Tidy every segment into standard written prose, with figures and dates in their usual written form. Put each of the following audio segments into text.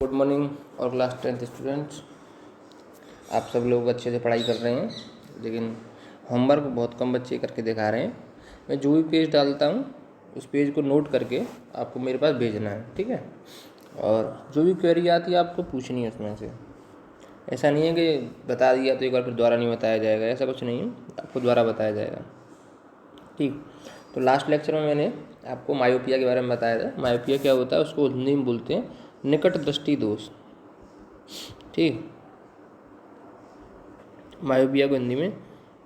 Good morning और class 10th students. आप सब लोग अच्छे से पढ़ाई कर रहे हैं, लेकिन होमवर्क बहुत कम बच्चे करके दिखा रहे हैं। मैं जो भी पेज डालता हूँ उस पेज को नोट करके आपको मेरे पास भेजना है, ठीक है। और जो भी क्वेरी आती है आपको पूछनी है उसमें से। ऐसा नहीं है कि बता दिया तो एक बार फिर दोबारा नहीं बताया जाएगा, ऐसा कुछ नहीं है, आपको दोबारा बताया जाएगा, ठीक। तो लास्ट लेक्चर में मैंने आपको मायोपिया के बारे में बताया था। मायोपिया क्या होता है उसको हिंदी में बोलते हैं निकट दृष्टि दोष, ठीक। मायोपिया को हिंदी में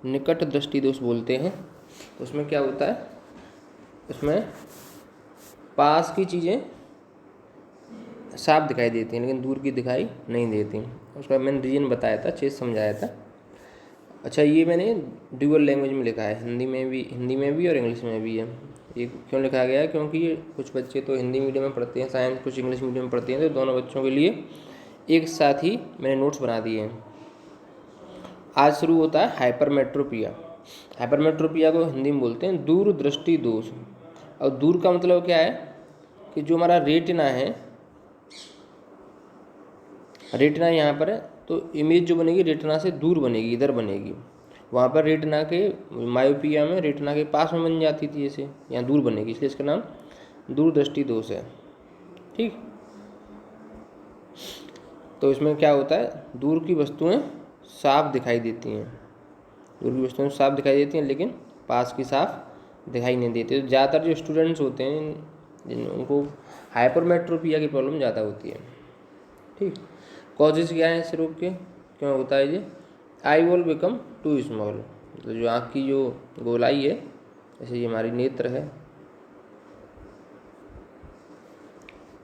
निकट दृष्टि दोष बोलते हैं। तो उसमें क्या होता है, उसमें पास की चीज़ें साफ दिखाई देती हैं लेकिन दूर की दिखाई नहीं देती। उसका मैंने रीजन बताया था, अच्छे से समझाया था। अच्छा, ये मैंने ड्यूअल लैंग्वेज में लिखा है, हिंदी में भी और इंग्लिश में भी है। ये क्यों लिखा गया है, क्योंकि ये कुछ बच्चे तो हिंदी मीडियम में पढ़ते हैं साइंस, कुछ इंग्लिश मीडियम में पढ़ते हैं, तो दोनों बच्चों के लिए एक साथ ही मैंने नोट्स बना दिए हैं। आज शुरू होता है हाइपरमेट्रोपिया। हाइपरमेट्रोपिया को हिंदी में बोलते हैं दूरदृष्टि दोष। और दूर का मतलब क्या है कि जो हमारा रेटिना है, रेटिना यहाँ पर है, तो इमेज जो बनेगी रेटिना से दूर बनेगी, इधर बनेगी। वहाँ पर रेटिना के मायोपिया में रेटिना के पास में बन जाती थी, जैसे यहाँ दूर बनेगी, इसलिए इसका नाम दूरदृष्टि दोष है, ठीक। तो इसमें क्या होता है, दूर की वस्तुएं साफ दिखाई देती हैं, दूर की वस्तुएं साफ दिखाई देती हैं लेकिन पास की साफ दिखाई नहीं देती। तो ज़्यादातर जो स्टूडेंट्स होते हैं उनको हाइपरमेट्रोपिया की प्रॉब्लम ज़्यादा होती है, ठीक। कॉजेज क्या है इस रोग के, क्यों होता है ये, eye will become too small. तो जो आँख की जो गोलाई है, जैसे ये हमारी नेत्र है,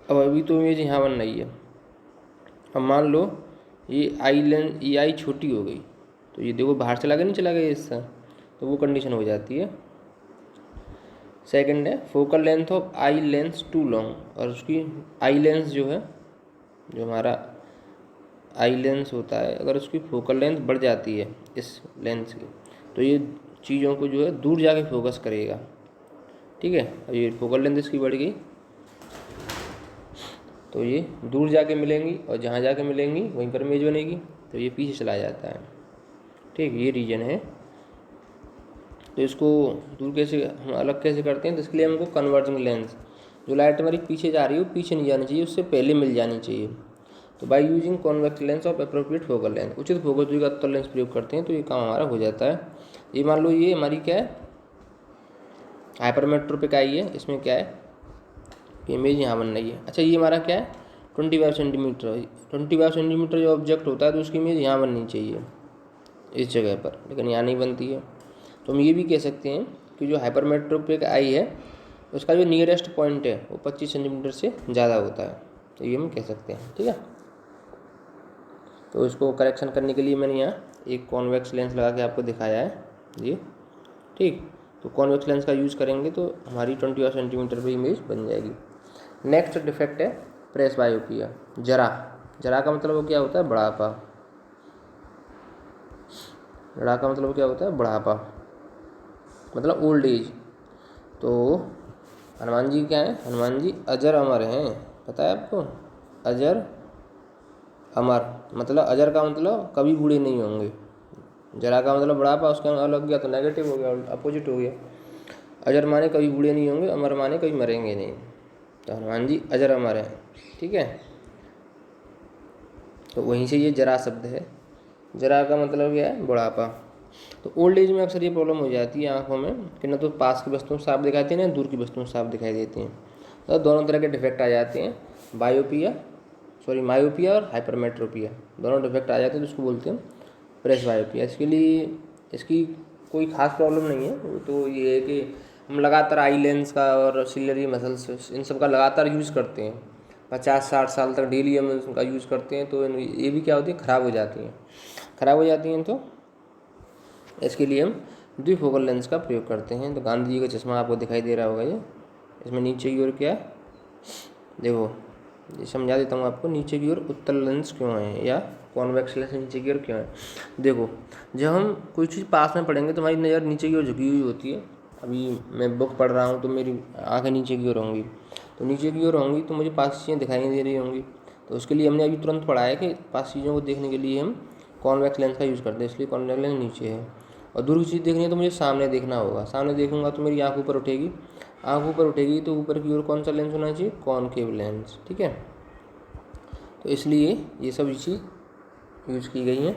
अब अभी तो इमेज यहाँ बन रही है। अब मान लो ये आई छोटी हो गई, तो ये देखो बाहर चला गया, नहीं चला गया इससे, तो वो कंडीशन हो जाती है। सेकंड है focal length of eye lens too long. और उसकी आई लेंस जो है, जो हमारा आई लेंस होता है, अगर उसकी फोकल लेंथ बढ़ जाती है इस लेंस की, तो ये चीज़ों को जो है दूर जाके फोकस करेगा, ठीक है। अब ये फोकल लेंथ इसकी बढ़ गई तो ये दूर जाके मिलेंगी, और जहाँ जाके मिलेंगी वहीं पर इमेज बनेगी, तो ये पीछे चला जाता है, ठीक। ये रीजन है। तो इसको दूर कैसे, हम अलग कैसे करते हैं, तो इसके लिए हमको कन्वर्जिंग लेंस, जो लाइट हमारी पीछे जा रही है वो पीछे नहीं जानी चाहिए, उससे पहले मिल जानी चाहिए। तो by using convex lens of appropriate focal length, उचित फोकस दूरी का उत्तल लेंस प्रयोग करते हैं तो ये काम हमारा हो जाता है। ये मान लो ये हमारी क्या है, हाइपरमेट्रोपिक आई है, इसमें क्या है कि इमेज यहाँ बन रही है। अच्छा, ये हमारा क्या है 25 सेंटीमीटर। 25 सेंटीमीटर जो ऑब्जेक्ट होता है तो उसकी इमेज यहाँ बननी चाहिए इस जगह पर, लेकिन यहाँ नहीं बनती है। तो हम ये भी कह सकते हैं कि जो हाइपरमेट्रोपिक आई है उसका जो नियरेस्ट पॉइंट है वो 25 सेंटीमीटर से ज़्यादा होता है, तो ये हम कह सकते हैं, ठीक है। तो इसको करेक्शन करने के लिए मैंने यहाँ एक कॉन्वेक्स लेंस लगा के आपको दिखाया है ये, ठीक। तो कॉन्वेक्स लेंस का यूज़ करेंगे तो हमारी 25 सेंटीमीटर पर इमेज बन जाएगी। नेक्स्ट डिफेक्ट है प्रेसबायोपिया, जरा का मतलब क्या होता है, बुढ़ापा। जरा का मतलब क्या होता है, बुढ़ापा, मतलब ओल्ड एज। तो हनुमान जी क्या है, हनुमान जी अजर अमर हैं, पता है आपको, अजर अमर, मतलब अजर का मतलब कभी बूढ़े नहीं होंगे, जरा का मतलब बुढ़ापा, उसका अलग गया तो नेगेटिव हो गया, अपोजिट हो गया। अजर माने कभी बूढ़े नहीं होंगे, अमर माने कभी मरेंगे नहीं, तो हनुमान जी अजर अमर हैं, ठीक है। तो वहीं से ये जरा शब्द है, जरा का मतलब क्या है, बुढ़ापा। तो ओल्ड एज में अक्सर ये प्रॉब्लम हो जाती है आँखों में कि न तो पास की वस्तुएं साफ दिखाती हैं, न दूर की वस्तुएं साफ दिखाई देती हैं, तो दोनों तरह के डिफेक्ट आ जाते हैं, मायोपिया और हाइपरमेट्रोपिया, दोनों डिफेक्ट आ जाते हैं, तो उसको बोलते हैं प्रेसबायोपिया। इसके लिए इसकी कोई खास प्रॉब्लम नहीं है, वो तो ये है कि हम लगातार आई लेंस का और सिलरी मसल्स इन सब का लगातार यूज़ करते हैं, 50-60 साल तक डेली हम उनका यूज़ करते हैं, तो ये भी क्या होती है, ख़राब हो जाती हैं। तो इसके लिए हम द्विफोकल लेंस का प्रयोग करते हैं। तो गांधी जी का चश्मा आपको दिखाई दे रहा होगा, ये इसमें नीचे की ओर क्या है, देखो ये समझा देता हूँ आपको, नीचे की ओर उत्तल लेंस क्यों है या कॉन्वेक्स लेंस नीचे की ओर क्यों है। देखो, जब हम कोई चीज़ पास में पढ़ेंगे तो हमारी नज़र नीचे की ओर झुकी हुई होती है। अभी मैं बुक पढ़ रहा हूँ तो मेरी आँखें नीचे की ओर होंगी, तो नीचे की ओर होंगी तो मुझे पास चीज़ें दिखाई नहीं दे रही होंगी, तो उसके लिए हमने अभी तुरंत पढ़ा है कि पास चीज़ों को देखने के लिए हम कॉन्वेक्स लेंस का यूज़ करते हैं, इसलिए कॉन्वेक्स लेंस नीचे है। और दूर की चीज़ देखनी है तो मुझे सामने देखना होगा, सामने देखूंगा तो मेरी आँख ऊपर उठेगी, आँख ऊपर उठेगी तो ऊपर की ओर कौन सा लेंस होना चाहिए, कॉनकेव लेंस। ठीक है, तो इसलिए ये सब चीज़ यूज़ की गई हैं।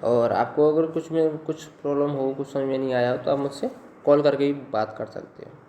और आपको अगर कुछ प्रॉब्लम हो, कुछ समझ में नहीं आया हो तो आप मुझसे कॉल करके भी बात कर सकते हैं।